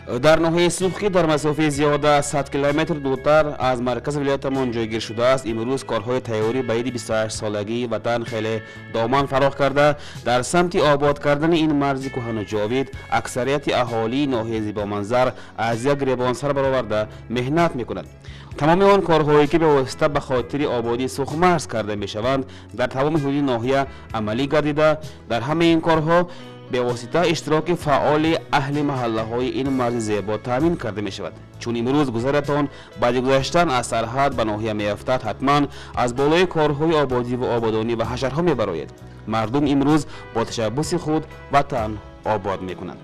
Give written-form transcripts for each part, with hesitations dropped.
در ناحیه سوخت که در مسافه زیاد از 100 کیلومتر دورتر از مرکز ولایتمان جایگیر شده است، امروز کارهای تیاری بعید 28 سالگی وطن خیلی دامن فراخ کرده در سمت آباد کردن این مرز کهن و جاوید. اکثریت اهالی ناحیه زیبا منظر از یک گریبان سر برآورده مهنت میکنند. تمام آن کارهایی که به واسطه به خاطر آبادی سوخت مرز کرده میشوند در تمام حدود ناحیه عملی گردیده. در همه این کارها به واسطه اشتراک فعال اهل محله های این مرز زیبا تامین کرده می شود. چون امروز گذرتان بعد گذشتن از سرحد به ناحیه می افتد، حتما از بالای کارهای آبادی و آبادانی و حشرها می براید. مردم امروز با تشبث خود وطن آباد می کنند.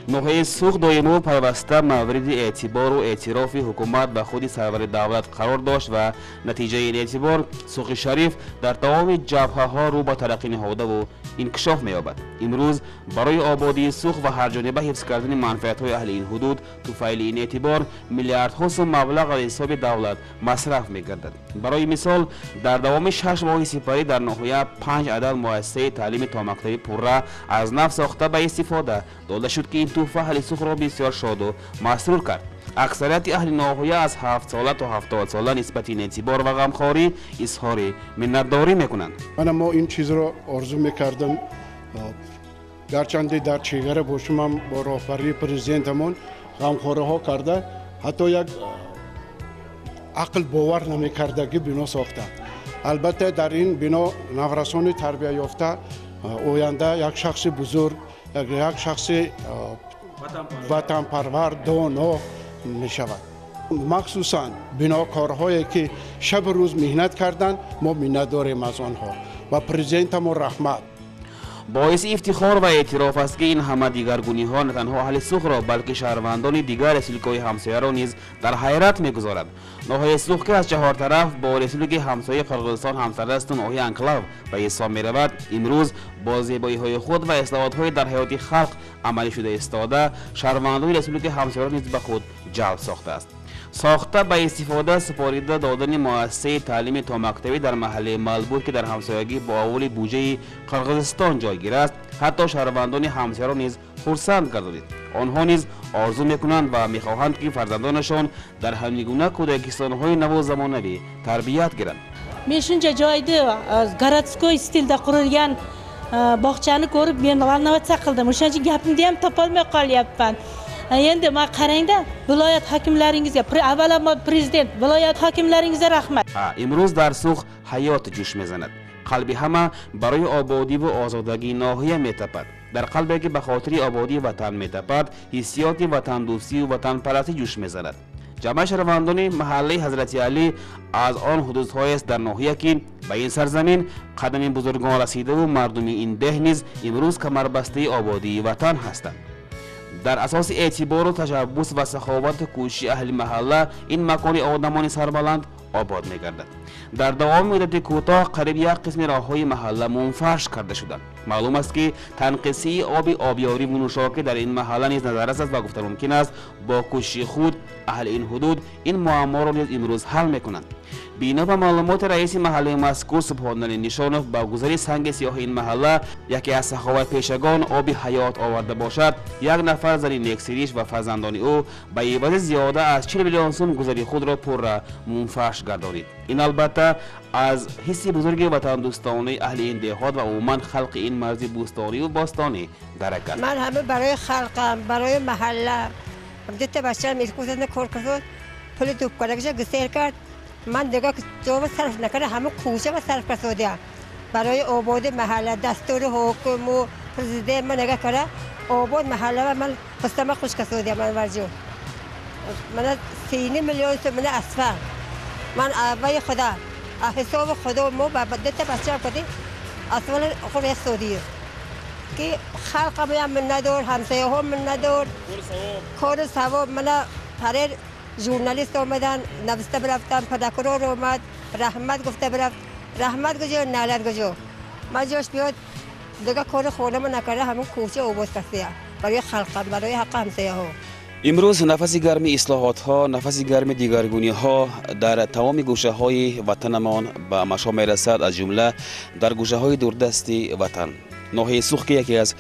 ناحیه سوخت دائما پیوسته مورد اعتبار و اعتراف حکومت و خود سرور دولت قرار داشت و نتیجه این اعتبار سوخت شریف در تمام جبهه ها رو به ترقی نهاده و انکشاف می‌یابد. امروز برای آبادی سوخت و هر جانبه حفظ کردن منفعت‌های اهل این حدود توفیل این اعتبار میلیاردها سوم مبلغ از حساب دولت مصرف می‌گردد. برای مثال در دوام 6 ماه سپری در ناحیه 5 عدد مؤسسه تعلیم تا مکتبی پرره از نفت ساخته به استفاده داده شد که این توفه اهل سوخت را بسیار شاد و مسرور کرد. اکثریت اهل ناحیه از 7 ساله تا 70 ساله نسبت این اعتبار و غمخواری اظهار منتداری میکنند. ما این چیز را آرزو میکردم گرچند در چگره باشم هم با راهبری پرزیدنتمون غمخواری ها کرده، حتی یک عقل باور نمیکردگی بنا ساخته. البته در این بنا نورسان تربیت یافته آینده یک شخص بزرگ، یک شخص وطن پرور دانا می شود. مخصوصا بناکارهایی که شب روز مهنت کردند ما منت داریم از آنها و پرزیدنت ما رحمت. باعث افتخار و اعتراف است که این همه دیگرگونی ها نه تنها اهل سوخت را بلکه شهروندان دیگر رسولکای همسایه را نیز در حیرت میگذارد. ناحیه سوخت که از 4 طرف با رسولک همسایه قرقیزستان همسر است و ناحیه انکلاو و حساب می‌رود، امروز با زیبایی های خود و اصلاحات های در حیات خلق عملی شده استاده شهروندان رسولک همسایه را نیز به خود جلب ساخته است. ساخته به استفاده سپاریده دادن مؤسسه تعلیم تا مکتبی در محله ملبور که در همسایگی با اول بودجه قرقیزستان جایگیر است، حتی شهروندان همسایه را نیز خرسند گردانید. آنها نیز آرزو میکنند و میخواهند که فرزندانشان در همگونه کودکستان‌های نو زمانوی تربیت گیرند. Мешинча joyda городской stilda qurilgan bog'chani ko'rib men valnovatsa qildim. O'shancha gapimni ham topolmay qolyapman. Endi men qarangda viloyat hokimlaringizga, avvalo prezident, viloyat hokimlaringizga rahmat. امروز در سوخت حیات جوش میزند. قلب همه برای آبادی و آزادگی ناحیه میتپد. در قلبی که به خاطر آبادی وطن میتپد، حسیات وطن دوستی و وطن پرستی جوش میزند. جمع شهروندان محله حضرت علی از آن حدودهای است در ناحیه که به این سرزمین قدم بزرگان رسیده و مردم این ده نیز امروز کمربسته آبادی وطن هستند. در اساس اعتبار و تشبث و سخاوت کوشش اهل محله این مکان آدمان سربلند آباد می‌گردد. در دوام مدت کوتاه قریب یک قسم راه‌های محله منفرش کرده شدند. معلوم است که تنقیصی آبیاری و نوشاکی در این محله نیز نظررس است و گفتن ممکن است با کوشش خود اهل این حدود این معما را نیز امروز حل می‌کنند. بنا به معلومات رئیس محله مذکور سبحان نشانوف، با گذاری سنگ سیاه این محله یکی از سخاوت پیشگان آب حیات آورده باشد، یک نفر زن نیکسریش و فرزندان او به عوض زیاده از 40 میلیون سوم گذاری خود را پر منفرش گردانید. این البته از حسی بزرگ وطن دوستانه اهل این دهات و عموما خلق این مرز بوستانی و باستانی درک است. من همه برای خلقم، برای محله دیت بچه‌ام می‌خواستن کار کنه، پول دوب کارگش گسیل کرد. من دیگه جواب صرف نکردم، همه کوچه و صرف کردم برای آباد محله. دستور حکم و پرزیدنت من نگاه کرده آباد محله و من خواستم خوش کردم. من ورجو من 3 میلیون تومان اسفل من برای خدا حساب خدا مو بعدت بچه‌ام کردیم اصلا خود سعودی که خلق من ندار، همسایه ها من ندار، کار ثواب من پرر ژورنالیست آمدن نوشته برفتم، پدرکار اومد رحمت گفته برفت، رحمت گجو نالت گجو ما جاش بیاد دیگه کار خودم نکرده، همون کوچه آباد کردیم برای خلق، برای حق همسایه ها. امروز نفس گرم اصلاحات ها، نفس گرم دیگرگونی ها در تمام گوشه های وطنمان به مشام میرسد، از جمله در گوشه های دوردست وطن. ناحیه سوخت که یکی از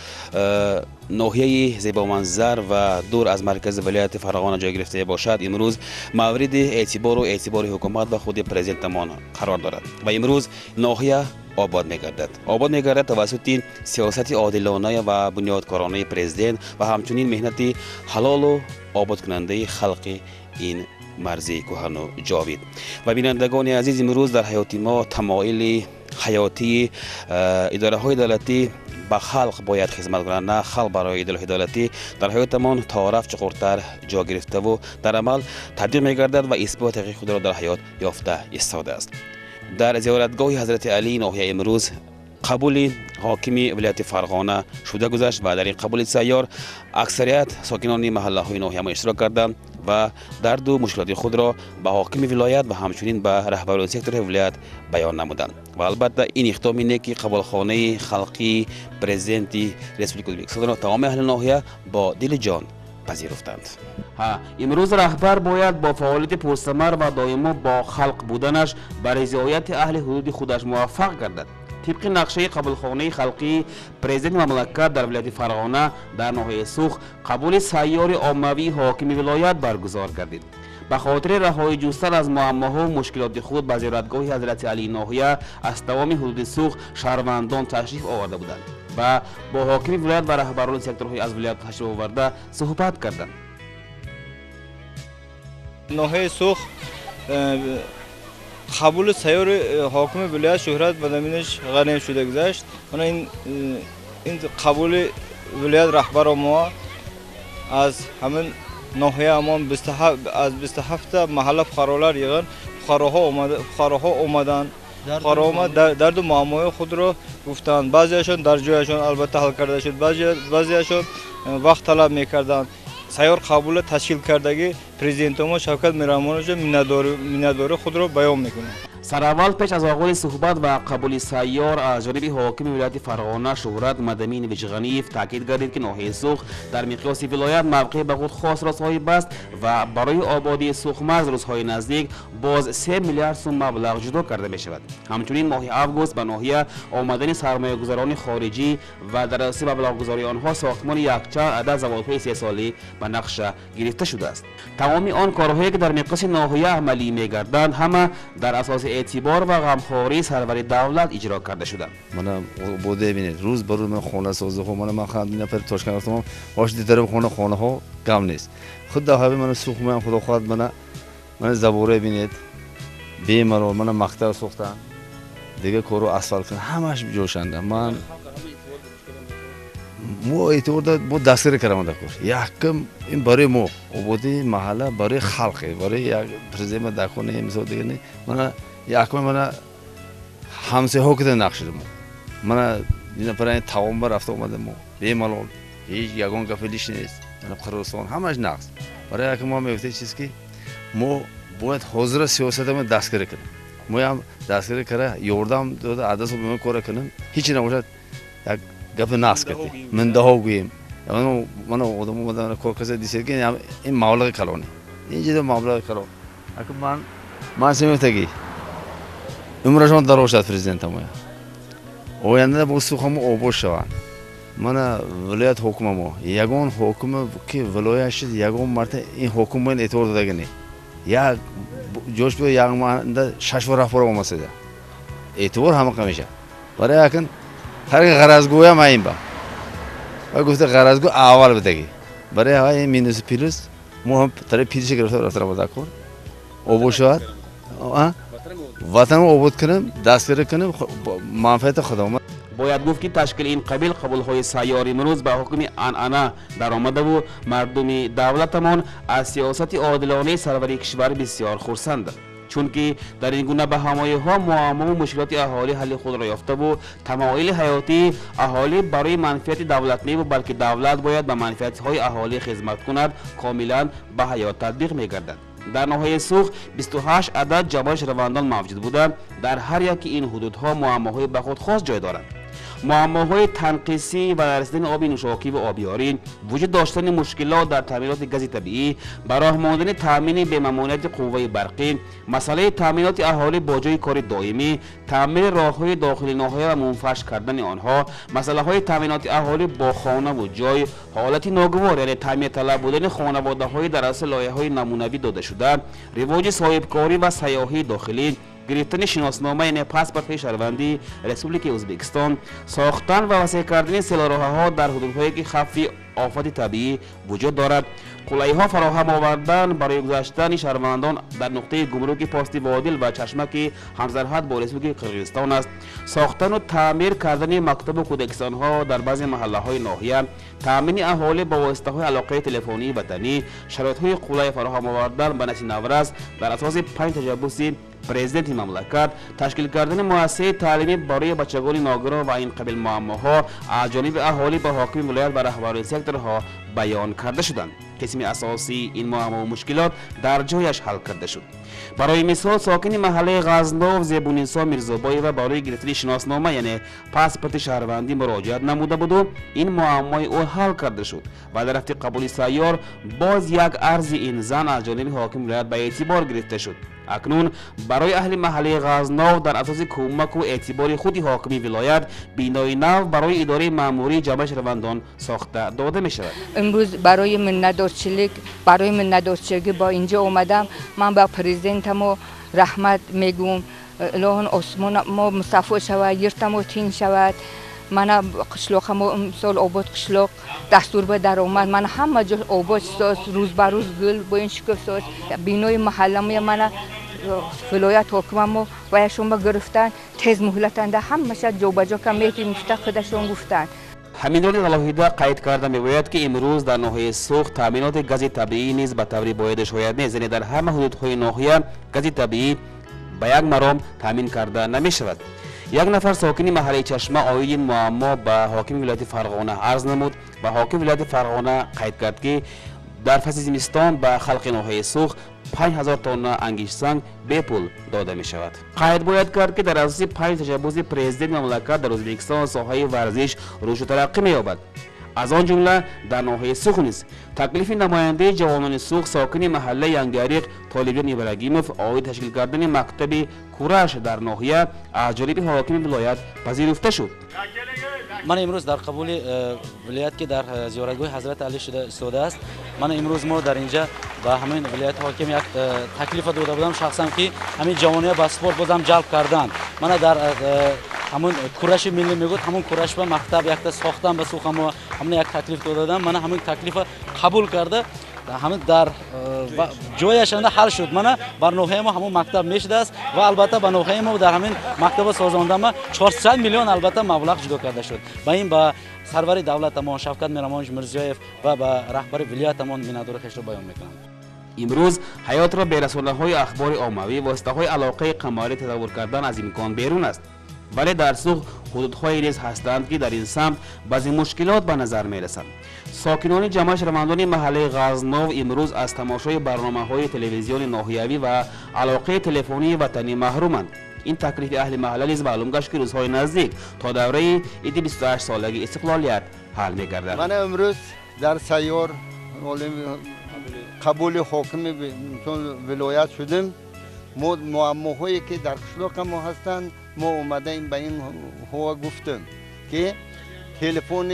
ناحیه زیبامنظر و دور از مرکز ولایت فرغانه جای گرفته باشد، امروز مورد اعتبار حکومت و خود پرزیدنتمان قرار دارد و امروز ناحیه آباد می‌گردد توسط سیاست عادلانه و بنیادکارانه پرزیدنت و همچنین مهنت حلال و آباد کننده خلق این مرزی کهن و جاوید. و بینندگان عزیز، امروز در حیات ما تمایل حیاتی اداره های دولتی به خلق باید خدمت کنند، نه خلق برای اداره دولتی در حیاتمان تعارف چقورتر جا گرفته و در عمل تطبیق می‌گردد و اثبات حقیقی خود را در حیات یافته ایستاده است. در زیارتگاه حضرت علی ناحیه امروز قبول حاکم ولایت فرغانه شده گذشت و در این قبول سیار اکثریت ساکنان محله های ناحیه ما اشتراک کردند و درد و مشکلات خود را به حاکم ولایت و همچنین به رهبران سکتور ولایت بیان نمودند و البته این اقدام اینه که قبولخانه خلقی پرزیدنت ریاست ازبکستان تمام اهل ناحیه با دل جان پذیرفتند. امروز رهبر باید با فعالیت پرثمر و دائما با خلق بودنش برای رضایت اهل حدود خودش موفق گردد. طبق نقشه قبولخانه خلقی پرزیدنت مملکت در ولایت فرغانه در ناحیه سوخت قبول سیار عمومی حاکم ولایت برگزار گردید. به خاطر رهایی جستن از معماها و مشکلات خود به زیارتگاه حضرت علی ناحیه از تمام حدود سوخت شهروندان تشریف آورده بودند و با حاکم ولایت و رهبران سکتورهای از ولایت تشریف آورده صحبت کردند. ناحیه سوخت قبول سیار حاکم ولایت شهرت و زمینش غنی شده گذشت. این قبول ولایت رهبر ما از همین ناحیه امان از 27 محله فقرالار یگان فقراها اومدن درد و معمای خود را گفتند. بعضیشون در جایشون البته حل کرده شد، بعضیشون وقت طلب میکردند. سیار قبول تشکیل کردگی پرزیدنت ما شوکت میرامونوف میناداری خود را بیان میکنه. سراول پیش از آغاز صحبت و قبول سیار از جانب حاکم ولایت فرغانه شهرت مدمین وجغنیف تاکید گردید که ناحیه سوخت در مقیاس ولایت موقع به خود خاص را صاحب است و برای آبادی سوخت مرز روزهای نزدیک باز 3 میلیارد سوم مبلغ جدا کرده می شود. همچنین ماه اوگوست به ناحیه آمدن سرمایه گذاران خارجی و در اساس مبلغ گذاری آنها ساختمان یکچند عدد زوادهای 3 ساله به نقش گرفته شده است. تمام آن کارهایی که در مقیاس ناحیه عملی می گردند همه در اساس اعتبار و غمخواری سرور دولت اجرا کرده شدند. من بوده ببینید روز بر روز من خانه سازی خو من خواهم نفر تاشکن رفتم واش دیدم خانه ها کم نیست. خود ده من سوخت من خدا خواهد من زبوره ببینید بیمارو من مقطع سوختم دیگه کارو اسفالت کردم همش جوشنده. من مو اعتبار مو دستگیر کردم دکور یکم این برای مو آبادی محله برای خلقه برای یک پرزیدنت دکونه مثلا دیگه نه من یکم من همسه ها کده نقش دارم. من دیدم برای تمام بر رفته اومدم مو بیمالون هیچ یگان گفلیش نیست. من خراسان همش نقص برای یکم ما میفته چیزی که مو باید حاضر سیاست ما دستگیر کنیم. مو هم دستگیر کرده یوردم داده عدس رو به من کار کنم هیچی نباشد یک گپ نقص کردی من ده ها گویم من آدم کار کسی دیسید که این مبلغ کلونه اینجا مبلغ کلون اگه من سمیفتگی عمرشان دراز شد پرزیدنت ما آینده با سوخم آباد شوند. من ولایت حکم ما یگان حکم که ولایت شد یگان مرتبه این حکم من اعتبار داده گنی یک جوش به یک مانده 6 بار رفت برام مسئله اعتبار همه کمیشه برای اکن هر غرضگوی هم این با و گفته غرضگو اول بدگی برای های مینوس پیروز ما هم طرف پیروزی گرفته رفته را بده کن آباد شد وطن رو آباد کنم دستگیر کنم منفعت خودم. باید گفت که تشکیل این قبول‌های سیار امروز به حکم عنعنه در آمده و مردم دولتمان از سیاست عادلانه سرور کشور بسیار خرسند، چون که در این گونه بهامایی‌ها معما و مشکلات اهالی حل خود را یافته و تمایل حیاتی اهالی برای منفعت دولت نیست، بلکه دولت باید به منفعت‌های اهالی خدمت کند کاملا به حیات تطبیق می‌گردد. در ناحیه سوخت 28 عدد جمع شهروندان موجود بودند. در هر یک این حدودها معماهای به خود خاص جای دارند. معماهای تنقیسی و رسیدن آب نوشابه و آبیاری، وجود داشتن مشکلات در تامینات گاز طبیعی، برای ماندن تامین به ممانعت قوه برقی، مسئله تامینات اهالی با جای کار دائمی، تامین راههای داخلی ناحیه و منفعش کردن آنها، مسئله های تامینات اهالی با خانه و جای، حالت ناگوار یعنی تامین طلب بودن خانواده های در اصل لایحه‌های نمونوی داده شده، رواج صاحبکاری و سیاحی داخلی، گرفتن شناسنامه یعنی پاسپورت شهروندی ریسپوبلیک ازبکستان، ساختن و وسیع کردن سیلارها در حدودهایی که خطر آفات طبیعی وجود دارد، قلعه‌ها فراهم آوردن برای گذشتن شهروندان در نقطه گمرک پاست وادل و چشمک همسرحد با ریسپوبلیک قرقیزستان است، ساختن و تعمیر کردن مکتب و کودکستان‌ها در بعضی محله‌های ناحیه، تامین اهالی با واسطه علاقه تلفنی وطنی، شرایط‌های قلعه فراهم آوردن به نسل نورز در اساس 5 تجاوز پرزیدنت مملکت، تشکیل کردن مؤسسه تعلیمی برای بچگان ناگران و این قبیل معماها از جانب اهالی به حاکم ولایت و رهبران سکتورها بیان کرده شدند. قسم اساسی این معما و مشکلات در جایش حل کرده شد. برای مثال ساکن محله غزنو زیبونیسا میرزابایی و برای گرفتن شناسنامه یعنی پاسپورت شهروندی مراجعت نموده بود و این معمای او حل کرده شد و در رفت قبول سیار باز یک عرض این زن از جانب حاکم ولایت به اعتبار گرفته شد. اکنون برای اهل محله غزنو در اساس کمک و اعتبار خود حاکم ولایت بینای نو برای اداره ماموری جمع شهروندان ساخته داده می شود. امروز برای منندارچگی با اینجا اومدم. من با پرزیدنتم رحمت میگم الهون آسمان ما مصفا شود، یرتم و تین شود. من قشلاقم امسال آباد قشلاق دستور به در اومد. من همه جا آباد ساز روز بر روز گل با این شکل ساز بینای محله من ولایت حاکمم و شما گرفتن تیز مهلتنده همه شد جو بجا که میتی مفتقدشون گفتن. همین دلیل علاوه قید کرده می‌باید که امروز در ناحیه سوخت تامینات گاز طبیعی نیز به طوری باید شاید نیز، یعنی در همه حدودهای ناحیه گاز طبیعی به یک مرام تامین کرده نمی شود. یک نفر ساکن محله چشمه آیید این معما به حاکم ولایت فرغانه عرض نمود و حاکم ولایت فرغانه قید کرد که در فصل زمستان به خلق ناحیه سوخت 5000 تن انگیش سنگ به پول داده می شود. قید باید کرد که در اساس 5 تجاوز پرزیدنت مملکت در ازبکستان ساحه ورزش رشد و ترقی می یابد. از آن جمله در ناحیه سوخت نیز تکلیف نماینده جوانان سوخت ساکن محله ینگریق طالبیان ابراهیموف آید تشکیل کردن مکتب کورش در ناحیه از جانب حاکم ولایت پذیرفته شد. من امروز در قبول ولایت که در زیارتگاه حضرت علی شده است، من امروز ما در اینجا با همین ولایت حاکم یک تکلیف داده بودم شخصا که همین جوانان با اسپورت بازم جلب کردن. من در همون کورش ملی میگوید همون کورش به مکتب یک ساختم به سوخم و همون یک تکلیف دادم. من همین تکلیف قبول کرده همین در جایش حل شد. من بر نوحه ما همون مکتب میشده است و البته به نوحه ما در همین مکتب سازنده ما 400 میلیون البته مبلغ جدا کرده شد. با این با سرور دولت ما شفقت میرمانج مرزیایف و با رهبر ولایت ما مینادور خیش را بیان میکنم. امروز حیات را به رسانه‌های اخبار عمومی واسطه‌های علاقه قماری تصور کردن از امکان بیرون است، ولی در سوخت حدودهای نیز هستند که در این سمت بعضی مشکلات به نظر می رسند. ساکنان جمع شهروندان محله غزنو امروز از تماشای برنامه‌های تلویزیون ناحیوی و علاقه تلفنی وطنی محرومند. این تکلیف اهل محله نیز معلوم گشت که روزهای نزدیک تا دوره عید 28 سالگی استقلالیت حل می‌گردد. من امروز در سیار قبول حاکم ولایت شدم. معماهایی که در قشلاق ما هستند ما اومدیم به این هوا گفتم که تلفن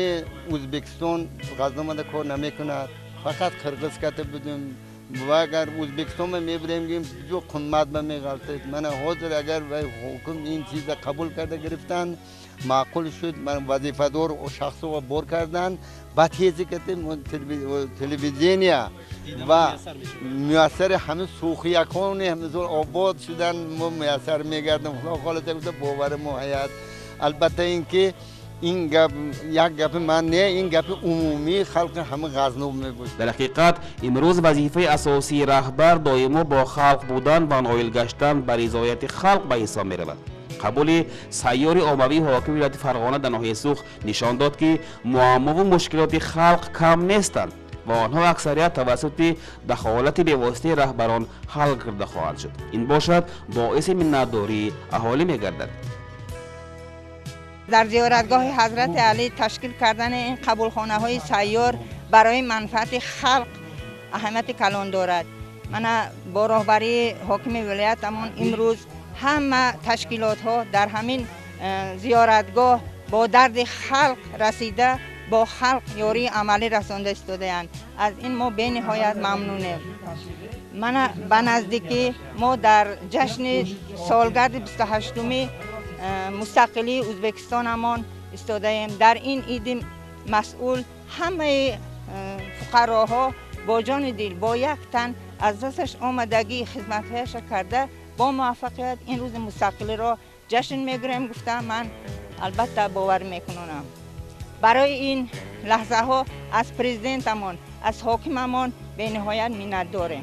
ازبکستان غزنو ما کار نمیکند، فقط قرقیز کته بودیم و اگر ازبکستان ما میبریم جو قیمت به میغلطید. من حاضر اگر حکم این چیز قبول کرده گرفتن معقول شد. من وظیفه دار و شخص رو بار کردن بعد چیزی که تلویزیونیا و میسر همه سوخیکان همه آباد شدن ما میسر میگردم. خالصه گفته باور ما هست. البته اینکه این گپ یک گپ من نه، این گپ عمومی خلق همه غزنو میگوید. در حقیقت امروز وظیفه اساسی رهبر دائما با خلق بودن و نایل گشتن بر رضایت خلق به حساب میرود. قبول سیار عمومی حاکم ولایت فرغانه در ناحیه سوخت نشان داد که معما و مشکلات خلق کم نیستند و آنها اکثریت توسط دخالت بی‌واسطه رهبران حل کرده خواهند شد. این باشد باعث منتداری اهالی می‌گردد. در زیارتگاه حضرت علی تشکیل کردن این قبولخانه های سیار برای منفعت خلق اهمیت کلان دارد. من با راهبری حاکم ولایتمان امروز همه تشکیلات ها در همین زیارتگاه با درد خلق رسیده، با خلق یاری عملی رسانده استاده‌اند. از این ما به نهایت ممنونیم. من به نزدیکی ما در جشن سالگرد 28می مستقلی ازبکستانمان استاده‌ایم. در این عید مسئول همه فقراها با جان دل با یک تن از دستش آمدگی خدمت‌هایش کرده با موفقیت این روز مستقلی را جشن میگیریم گفتم من البته باور میکنم. برای این لحظه ها از پرزیدنتمان از حاکممان به نهایت منت داریم.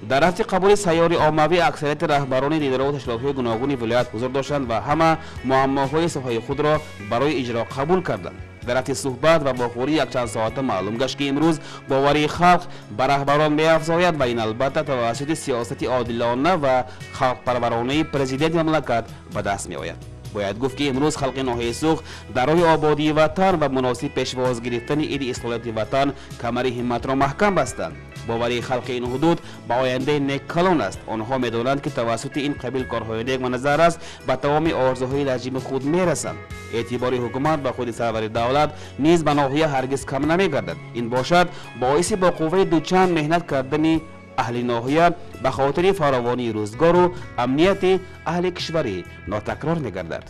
در هفته قبول سیاری عاموی اکثریت رهبران اداره و تشکیلات‌های گوناگون ولایت حضور داشتند و همه معماهای صحای خود را برای اجرا قبول کردند. در هفته صحبت و باخوری یک چند ساعت معلوم گشت که امروز باوری خلق بر رهبران می‌افزاید و این البته توسط سیاست عادلانه و خلق پرورانه پرزیدنت مملکت به دست می‌آید. باید گفت که امروز خلق ناحیه سوخ در راه آبادی وطن و مناسب پیشواز گرفتن عید اصالت وطن کمر همت را محکم بستند. باوری خلق این حدود با آینده نیک کلان است. آنها می‌دانند که توسط این قبیل کارهای نیک منظر است به تمام آرزوهای رژیم خود می‌رسند. اعتبار حکومت به خود سرور دولت نیز به ناحیه هرگز کم نمی‌گردد. این باشد باعث با قوه دوچند مهنت کردن اهل ناحیه به خاطر فراوانی روزگار و امنیت اهل کشوری ناتکرار می‌گردد.